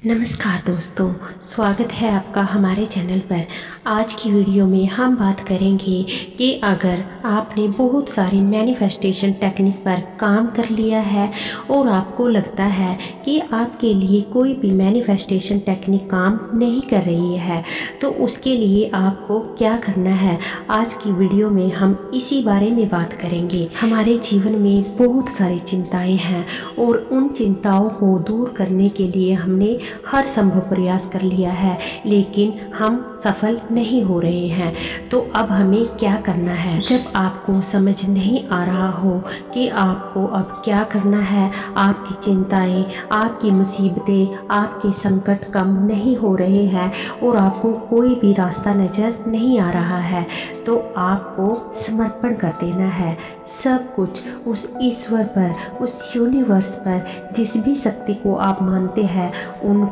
नमस्कार दोस्तों, स्वागत है आपका हमारे चैनल पर। आज की वीडियो में हम बात करेंगे कि अगर आपने बहुत सारी मैनिफेस्टेशन टेक्निक पर काम कर लिया है और आपको लगता है कि आपके लिए कोई भी मैनिफेस्टेशन टेक्निक काम नहीं कर रही है, तो उसके लिए आपको क्या करना है। आज की वीडियो में हम इसी बारे में बात करेंगे। हमारे जीवन में बहुत सारी चिंताएं हैं और उन चिंताओं को दूर करने के लिए हमने हर संभव प्रयास कर लिया है, लेकिन हम सफल नहीं हो रहे हैं। तो अब हमें क्या करना है। जब आपको समझ नहीं आ रहा हो कि आपको अब क्या करना है, आपकी चिंताएं, आपकी मुसीबतें, आपके संकट कम नहीं हो रहे हैं और आपको कोई भी रास्ता नज़र नहीं आ रहा है, तो आपको समर्पण कर देना है सब कुछ उस ईश्वर पर, उस यूनिवर्स पर, जिस भी शक्ति को आप मानते हैं उन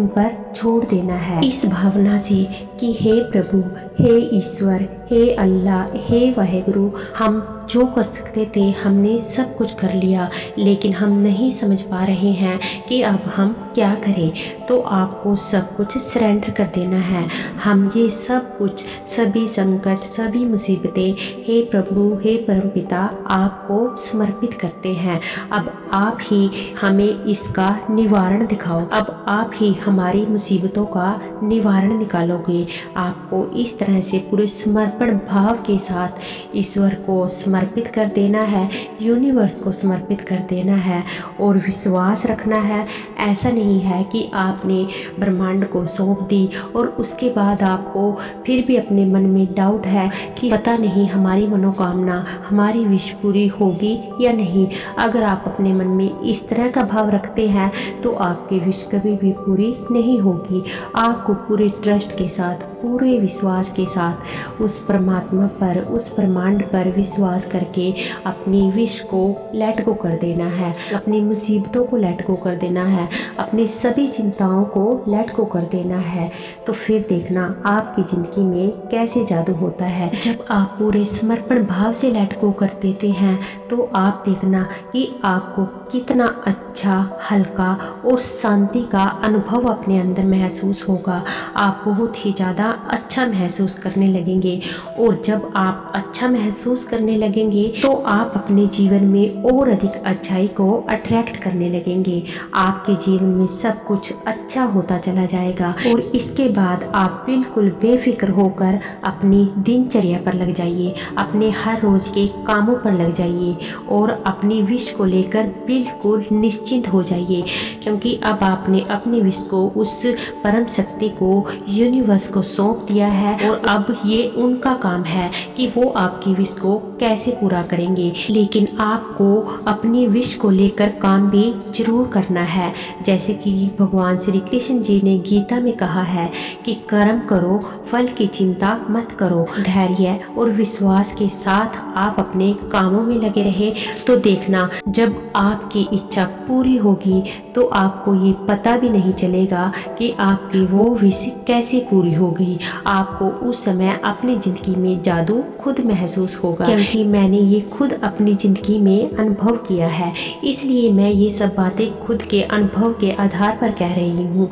पर छोड़ देना है, इस भावना से कि हे प्रभु, हे ईश्वर, हे अल्लाह, हे वाहेगुरु, हम जो कर सकते थे हमने सब कुछ कर लिया, लेकिन हम नहीं समझ पा रहे हैं कि अब हम क्या करें। तो आपको सब कुछ सरेंडर कर देना है। हम ये सब कुछ, सभी संकट, सभी मुसीबतें, हे प्रभु, हे परमपिता, आपको समर्पित करते हैं। अब आप ही हमें इसका निवारण दिखाओ। अब आप ही हमारी मुसीबतों का निवारण निकालोगे। आपको इस तरह से पूरे समर्पण भाव के साथ ईश्वर को समर्पित कर देना है, यूनिवर्स को समर्पित कर देना है और विश्वास रखना है। ऐसा नहीं है कि आपने ब्रह्मांड को सौंप दी और उसके बाद आपको फिर भी अपने मन में डाउट है कि पता नहीं हमारी मनोकामना, हमारी विश पूरी होगी या नहीं। अगर आप अपने मन में इस तरह का भाव रखते हैं तो आपकी विश कभी भी पूरी नहीं होगी। आपको पूरे ट्रस्ट के साथ, पूरे विश्वास के साथ उस परमात्मा पर, उस ब्रह्मांड पर विश्वास करके अपनी विश को लेट गो कर देना है, अपनी मुसीबतों को लेट गो कर देना है, अपनी सभी चिंताओं को लेट गो कर देना है। तो फिर देखना आपकी ज़िंदगी में कैसे जादू होता है। जब आप पूरे समर्पण भाव से लेट गो कर देते हैं तो आप देखना कि आपको कितना अच्छा, हल्का और शांति का अनुभव अपने अंदर महसूस होगा। आप बहुत ही ज़्यादा अच्छा महसूस करने लगेंगे और जब आप अच्छा महसूस करने लगेंगे तो आप अपने जीवन में और अधिक अच्छाई को अट्रैक्ट करने लगेंगे। आपके जीवन में सब कुछ अच्छा होता चला जाएगा और इसके बाद आप बिल्कुल बेफिक्र होकर अपनी दिनचर्या पर लग जाइए, अपने हर रोज के कामों पर लग जाइए और अपनी विश को लेकर बिल्कुल निश्चिंत हो जाइए, क्योंकि अब आपने अपनी विश को उस परम शक्ति को, यूनिवर्स को सौंप दिया है और अब ये उनका काम है कि वो आपकी विश को कैसे पूरा करेंगे। लेकिन आपको अपनी विश को लेकर काम भी जरूर करना है। जैसे कि भगवान श्री कृष्ण जी ने गीता में कहा है कि कर्म करो, फल की चिंता मत करो। धैर्य और विश्वास के साथ आप अपने कामों में लगे रहे तो देखना जब आपकी इच्छा पूरी होगी तो आपको ये पता भी नहीं चलेगा कि आपकी वो विश कैसे पूरी हो गई। आपको उस समय अपनी जिंदगी में जादू खुद महसूस होगा, क्योंकि मैंने ये खुद अपनी जिंदगी में अनुभव किया है, इसलिए मैं ये सब बातें खुद के अनुभव के आधार पर कह रही हूँ।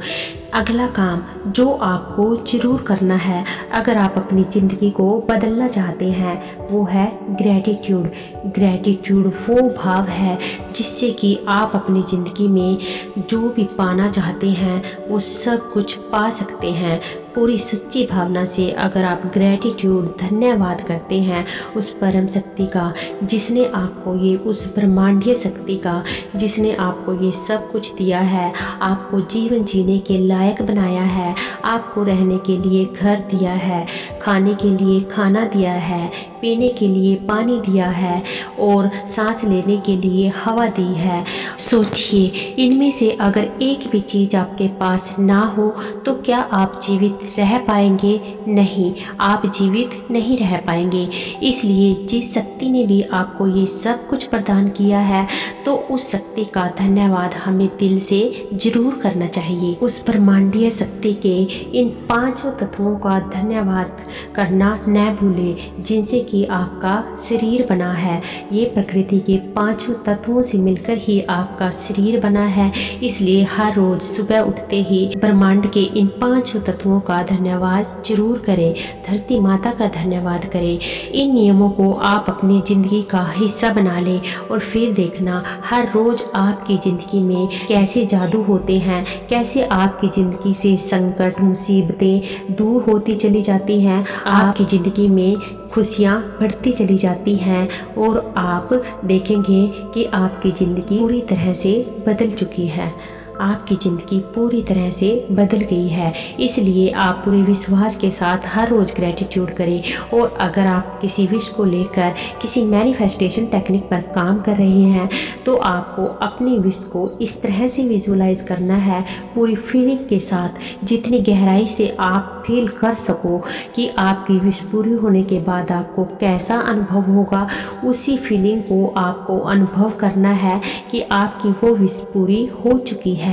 अगला काम जो आपको जरूर करना है अगर आप अपनी ज़िंदगी को बदलना चाहते हैं वो है ग्रैटिट्यूड। ग्रैटिट्यूड वो भाव है जिससे कि आप अपनी ज़िंदगी में जो भी पाना चाहते हैं वो सब कुछ पा सकते हैं। पूरी सच्ची भावना से अगर आप ग्रैटिट्यूड, धन्यवाद करते हैं उस परम शक्ति का जिसने आपको ये, उस ब्रह्मांडीय शक्ति का जिसने आपको ये सब कुछ दिया है, आपको जीवन जीने के लायक बनाया है, आपको रहने के लिए घर दिया है, खाने के लिए खाना दिया है, पीने के लिए पानी दिया है और सांस लेने के लिए हवा दी है। सोचिए, इनमें से अगर एक भी चीज़ आपके पास ना हो तो क्या आप जीवित रह पाएंगे? नहीं, आप जीवित नहीं रह पाएंगे। इसलिए जिस शक्ति ने भी आपको ये सब कुछ प्रदान किया है तो उस शक्ति का धन्यवाद हमें दिल से जरूर करना चाहिए। उस ब्रह्मांडीय शक्ति के इन पांचों तत्वों का धन्यवाद करना न भूलें जिनसे कि आपका शरीर बना है। ये प्रकृति के 5 तत्वों से मिलकर ही आपका शरीर बना है। इसलिए हर रोज सुबह उठते ही ब्रह्मांड के इन 5 तत्वों का धन्यवाद जरूर करें। धरती माता का धन्यवाद करें। इन नियमों को आप अपनी ज़िंदगी का हिस्सा बना लें और फिर देखना हर रोज़ आपकी ज़िंदगी में कैसे जादू होते हैं, कैसे आपकी ज़िंदगी से संकट मुसीबतें दूर होती चली जाती हैं, आपकी ज़िंदगी में खुशियाँ बढ़ती चली जाती हैं और आप देखेंगे कि आपकी ज़िंदगी पूरी तरह से बदल चुकी है। आपकी ज़िंदगी पूरी तरह से बदल गई है। इसलिए आप पूरे विश्वास के साथ हर रोज़ ग्रेटिट्यूड करें। और अगर आप किसी विश को लेकर किसी मैनिफेस्टेशन टेक्निक पर काम कर रहे हैं तो आपको अपनी विश को इस तरह से विजुलाइज करना है, पूरी फीलिंग के साथ, जितनी गहराई से आप फील कर सको कि आपकी विश पूरी होने के बाद आपको कैसा अनुभव होगा। उसी फीलिंग को आपको अनुभव करना है कि आपकी वो विश पूरी हो चुकी है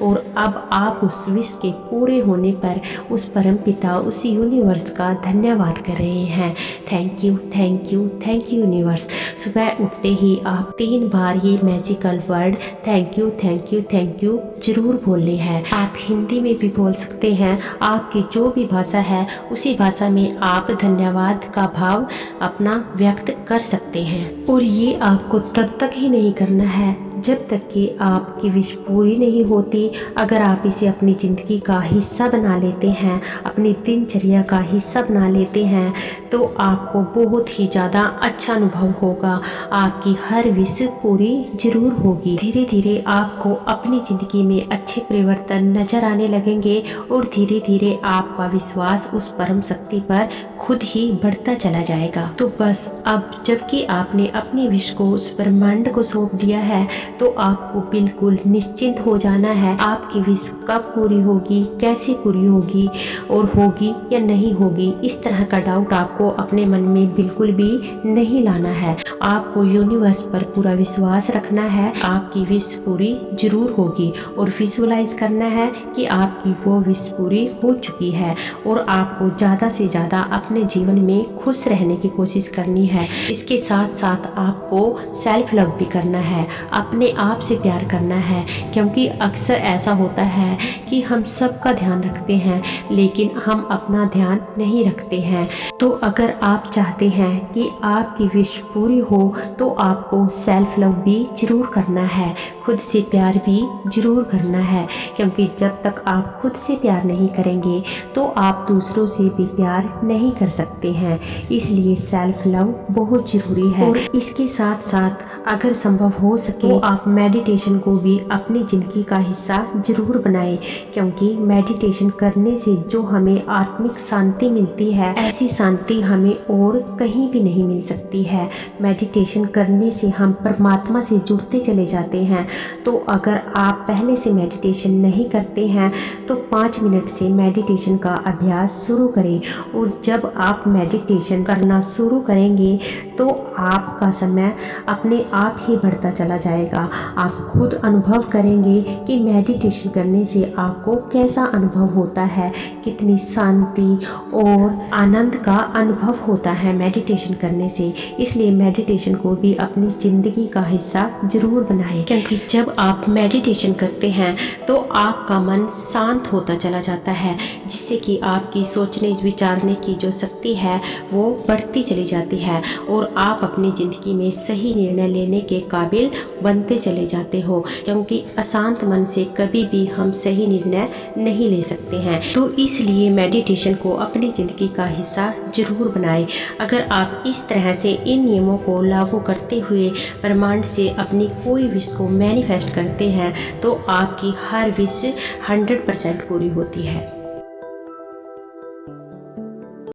और अब आप उस विश के पूरे होने पर उस परम पिता, उस यूनिवर्स का धन्यवाद कर रहे हैं। Thank you, thank you, thank you universe. सुबह उठते ही आप 3 बार ये magical word thank you, thank you, thank you जरूर बोलने हैं। आप हिंदी में भी बोल सकते हैं, आपकी जो भी भाषा है उसी भाषा में आप धन्यवाद का भाव अपना व्यक्त कर सकते हैं। और ये आपको तब तक ही नहीं करना है जब तक कि आपकी विश पूरी नहीं होती। अगर आप इसे अपनी ज़िंदगी का हिस्सा बना लेते हैं, अपनी दिनचर्या का हिस्सा बना लेते हैं तो आपको बहुत ही ज़्यादा अच्छा अनुभव होगा। आपकी हर विश पूरी जरूर होगी। धीरे धीरे आपको अपनी ज़िंदगी में अच्छे परिवर्तन नज़र आने लगेंगे और धीरे धीरे आपका विश्वास उस परम शक्ति पर खुद ही बढ़ता चला जाएगा। तो बस अब जबकि आपने अपनी विश को उस ब्रह्मांड को सौंप दिया है तो आपको बिल्कुल निश्चिंत हो जाना है। आपकी विश कब पूरी होगी, कैसे पूरी होगी और होगी या नहीं होगी, इस तरह का डाउट आपको अपने मन में बिल्कुल भी नहीं लाना है। आपको यूनिवर्स पर पूरा विश्वास रखना है। आपकी विश पूरी जरूर होगी और विजुअलाइज करना है कि आपकी वो विश पूरी हो चुकी है और आपको ज़्यादा से ज़्यादा अपने जीवन में खुश रहने की कोशिश करनी है। इसके साथ साथ आपको सेल्फ लव भी करना है, अपने आप से प्यार करना है, क्योंकि अक्सर ऐसा होता है कि हम सबका ध्यान रखते हैं लेकिन हम अपना ध्यान नहीं रखते हैं। तो अगर आप चाहते हैं कि आपकी विश पूरी हो तो आपको सेल्फ लव भी जरूर करना है, खुद से प्यार भी जरूर करना है, क्योंकि जब तक आप खुद से प्यार नहीं करेंगे तो आप दूसरों से भी प्यार नहीं कर सकते हैं। इसलिए सेल्फ लव बहुत ज़रूरी है। और इसके साथ साथ अगर संभव हो सके तो आप मेडिटेशन को भी अपनी ज़िंदगी का हिस्सा जरूर बनाएं, क्योंकि मेडिटेशन करने से जो हमें आत्मिक शांति मिलती है ऐसी शांति हमें और कहीं भी नहीं मिल सकती है। मेडिटेशन करने से हम परमात्मा से जुड़ते चले जाते हैं। तो अगर आप पहले से मेडिटेशन नहीं करते हैं तो 5 मिनट से मेडिटेशन का अभ्यास शुरू करें और जब आप मेडिटेशन करना शुरू करेंगे तो आपका समय अपने आप ही बढ़ता चला जाएगा। आप खुद अनुभव करेंगे कि मेडिटेशन करने से आपको कैसा अनुभव होता है, कितनी शांति और आनंद का अनुभव होता है मेडिटेशन करने से। इसलिए मेडिटेशन को भी अपनी ज़िंदगी का हिस्सा जरूर बनाएं, क्योंकि जब आप मेडिटेशन करते हैं तो आपका मन शांत होता चला जाता है, जिससे कि आपकी सोचने विचारने की जो शक्ति है वो बढ़ती चली जाती है और आप अपनी ज़िंदगी में सही निर्णय लेने के काबिल बनते चले जाते हो, क्योंकि अशांत मन से कभी भी हम सही निर्णय नहीं ले सकते हैं। तो इसलिए मेडिटेशन को अपनी ज़िंदगी का हिस्सा जरूर बनाएं। अगर आप इस तरह से इन नियमों को लागू करते हुए ब्रह्मांड से अपनी कोई विश को मैनिफेस्ट करते हैं तो आपकी हर विश 100% पूरी होती है।